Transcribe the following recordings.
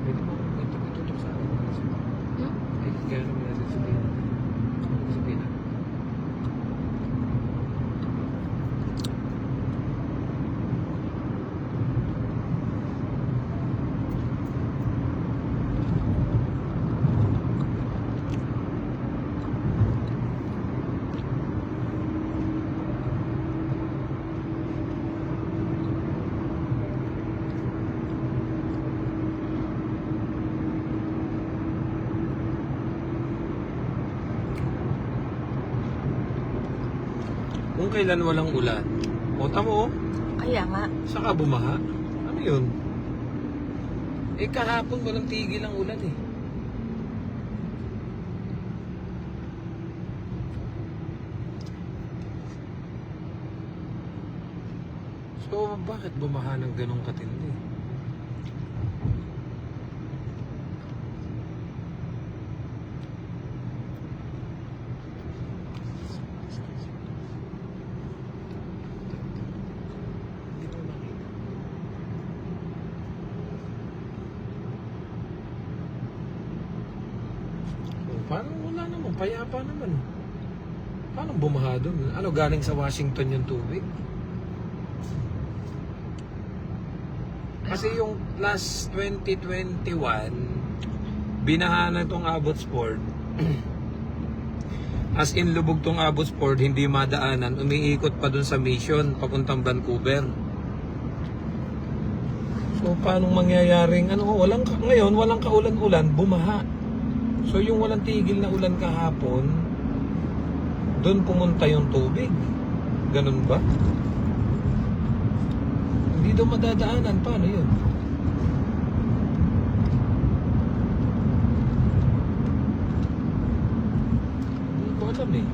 Pwede mo itutok sa akin. Ay, kaya naman natin sabihin. Sabihin na. Kung kailan walang ulan,ota mo, Kaya nga. saka bumaha. Ano yun? Eh kahapon walang tigil ang ulan eh. So bakit bumaha ng ganong katindi? Hindi ko makita. So, parang wala naman, payapa naman. Paano bumaha doon? Ano, galing sa Washington yung tubig? Kasi yung last 2021, binaha na itong Abbotsford. As in, lubog tong Abbotsford, hindi madaanan. Umiikot pa dun sa Mission, papuntang Vancouver. So, paano mangyayaring, ngayon, walang kaulan-ulan, bumaha. So, yung walang tigil na ulan kahapon, dun pumunta yung tubig. Ganun ba? Hindi daw madadaanan. Paano yun? Hindi ko alam eh.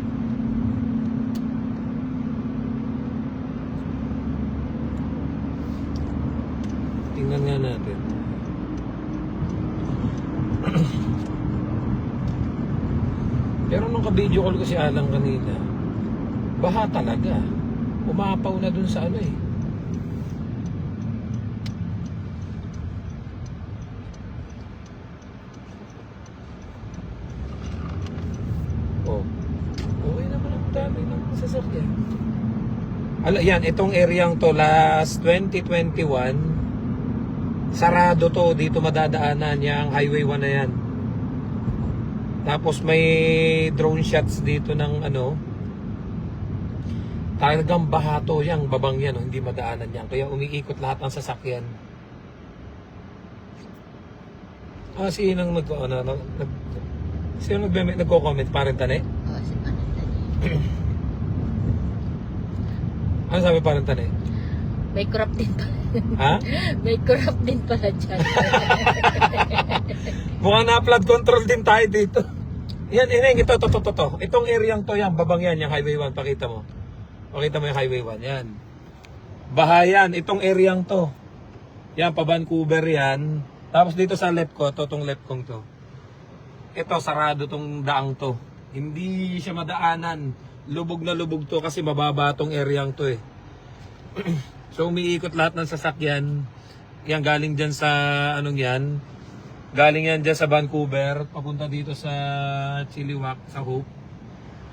Tingnan nga natin. Pero nung ka-video call ko si Alang kanina, baha talaga. Umapaw na dun sa ano eh. Oh. Okay naman ang dami ng sasakyan. Yan, itong areang to last 2021, sarado to, dito madadaanan yung Highway 1 na yan. Tapos may drone shots dito ng ano, talagang bahato yang babang yan, hindi madaanan yan. Kaya umiikot lahat ng sasakyan. Sino nagko-comment? Parang tani? Oo, si Panatani. Ano sabi parang tani? May crop din pala. Ha? May crop din pala dyan. Mukhang na flood control din tayo dito. Yan, ito. Itong areang to yan, babang yan, yung Highway 1, pakita mo. Pakita mo yung Highway 1, yan. Bahayan, itong areang to. Yan, pa Vancouver yan. Tapos dito sa left ko, itong left kong to. Ito, sarado tong daang to. Hindi siya madaanan. Lubog na lubog to kasi mababa tong areang to eh. So umiikot lahat ng sasakyan. Yan galing dyan sa anong yan. Galing yan dyan sa Vancouver. Papunta dito sa Chilliwack, sa Hope.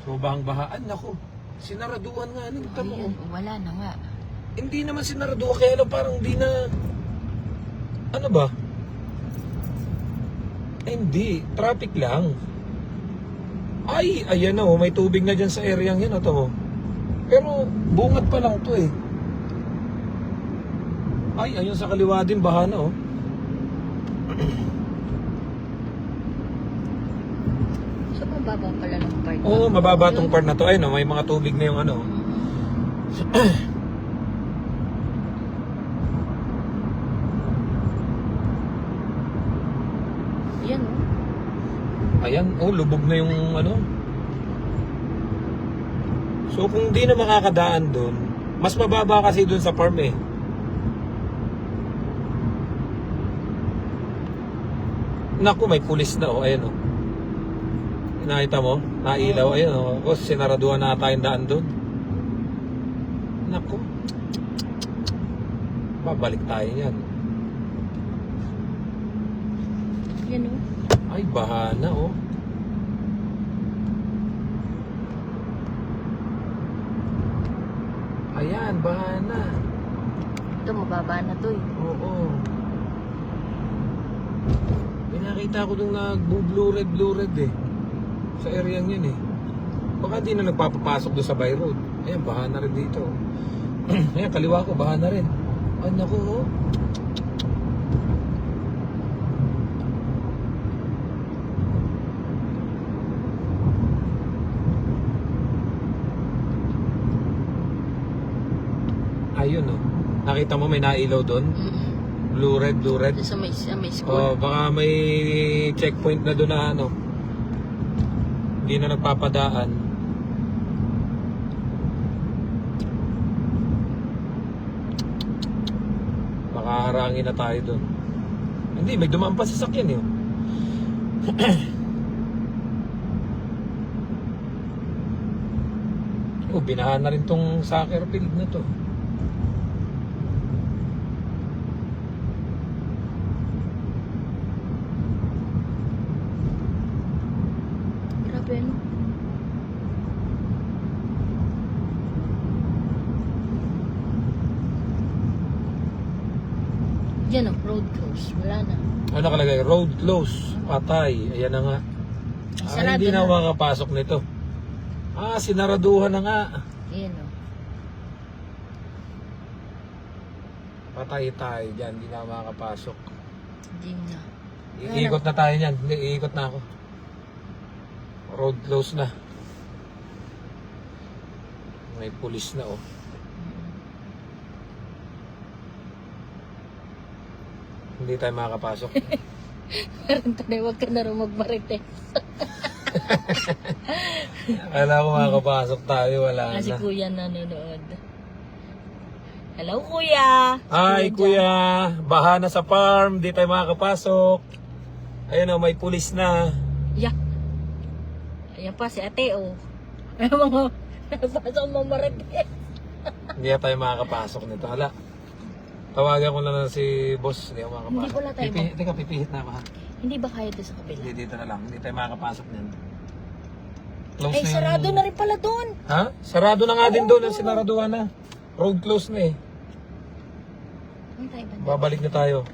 So bahang bahaan. Naku, sinaraduan nga ning tamo. Ayun, wala na nga. Hindi naman sinaraduan. Kaya lang parang di na... Ano ba? Hindi. Traffic lang. Ay, ayan na oh. May tubig na dyan sa areang yan. Ito oh. Pero bungat pa lang to eh. Ay, ayun sa kaliwa din. Baha na oh. So, mababa pala ng part. Oo, mababa tong part na to. Ayun oh, may mga tubig na yung ano. Yan, oh. Ayan, oh, lubog na yung ano. So kung di na makakadaan doon, mas mababa kasi doon sa farm eh. Naku, may pulis na oh, ayan oh. Nakita mo? Nailaw, ayan oh. O, sinaraduhan na tayong daan doon. Naku. Babalik tayo yan. Yan o. Ay, baha na oh. Ayan, baha na. Ito, mababa na to eh. Oo. May nakita ko nung nag-blue red eh. Sa area yun eh. Baka di na nagpapapasok doon sa by road. Ayan, baha na rin dito. Ayan, kaliwa ko, baha na rin. Ay, naku oh. Ayun oh. Nakita mo may nailaw doon? Blue red. Ito sa may Oh, school. baka may checkpoint na doon na ano. Hindi na nagpapadaan. Baka harangin na tayo doon. Hindi, may dumaan pa sasakyan eh. Oh, binahan na rin tong soccer field na to. Grabe ano. Yan o, road close. Wala na. Ano nakalagay? Road close. Patay. Ayan na nga. Sarado Hindi na na. makakapasok nito. Sinaraduhan na nga. Yan o. Patay tayo dyan. Hindi na makakapasok. Hindi na. Iikot na tayo dyan. Hindi, iikot na ako. Road close na. May pulis na oh. Hindi tayo makakapasok. Parang tanay, huwag ka na rin magmarites. Kala ko makakapasok tayo. Wala Kasi na. kuya nanonood. Hello kuya! Hi kuya. Baha na sa farm. Hindi tayo makakapasok. Ayun oh, may pulis na. Yeah. Ayan pa si ate oh. Ayan mga napasok mo marites. Hindi na tayo makakapasok nito. Hala. Tawagan ko na lang si boss. Hindi ako makakapasok. Hindi pala tayo Teka, pipihit na ako ha. Hindi ba kaya doon sa kabila? Hindi, dito na lang. Hindi tayo makakapasok niyan. Close Ay, na yung- sarado na rin pala doon. Ha? Sarado na nga din doon. Ang sinaraduhan na. Road close na eh. Ano tayo ba? Babalik na tayo.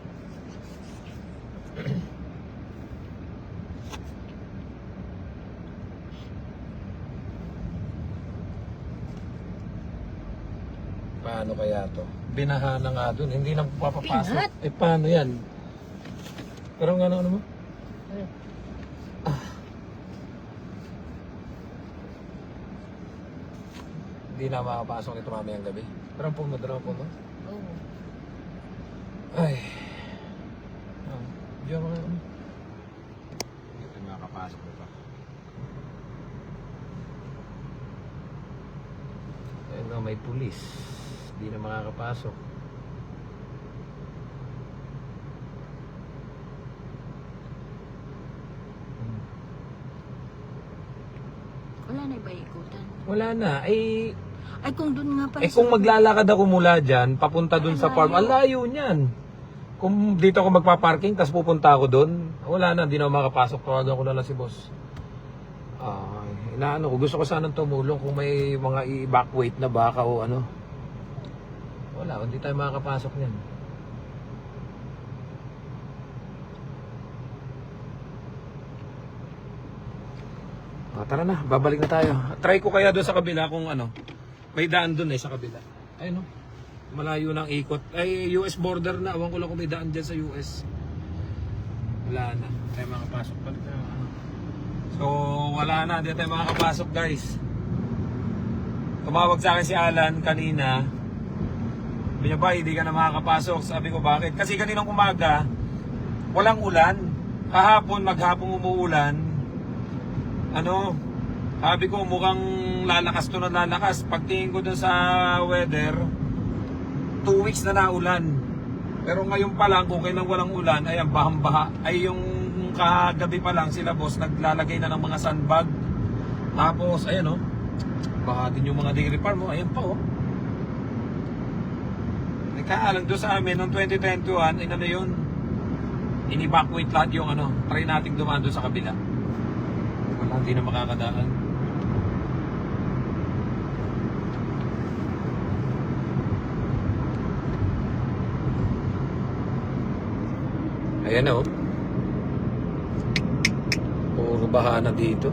Paano kaya to? Binaha na nga doon. Hindi na papapasok. Pinat? Eh paano yan? Pero nga ano mo? Hindi na makapasok ito mamayang gabi. Pero po mo, Oo. Ay. Diyan mo nga. Hindi tayo makapasok ito. Ayun nga, may pulis. Hindi na makakapasok. Wala na iba ikutan. Wala na. Ay, kung doon nga pala. Kung maglalakad ako mula dyan, papunta dun sa farm, ang layo niyan. Kung dito ako magpa-parking, tapos pupunta ako dun, wala na, hindi na ako makapasok. Tawagan ko na lang si boss. Inaano ko, gusto ko sanang tumulong kung may mga i-evacuate na baka o ano. Wala, hindi tayo makakapasok niyan. Tara na, babalik na tayo. Try ko kaya doon sa kabila kung ano. May daan doon sa kabila. Ayun no. Malayo ng ikot. Ay, US border na. Awan ko lang kung may daan dyan sa US. Wala na. Tayo makapasok pa. So, wala na. Hindi tayo makakapasok guys. Tumawag sa akin si Alan kanina. Sabi niya ba, hindi ka na makakapasok. Sabi ko, bakit? Kasi kaninang umaga, walang ulan. Kahapon, maghapong umuulan. Sabi ko mukhang lalakas to na lalakas. Pagtingin ko dun sa weather, 2 weeks na naulan. Pero ngayon pa lang, kung kailan walang ulan, ayan, bahang-baha. Ay yung kagabi pa lang sila boss, naglalagay na ng mga sandbag. Tapos, ayan baha din yung mga dairy farm mo. Ayan pa Nagkaalang doon sa amin noong 2021, yun. in-evacuate lahat yung ano. Try nating dumaan doon sa kabila. Wala, hindi na makakadaan. Ayan na oh. Puro baha na dito.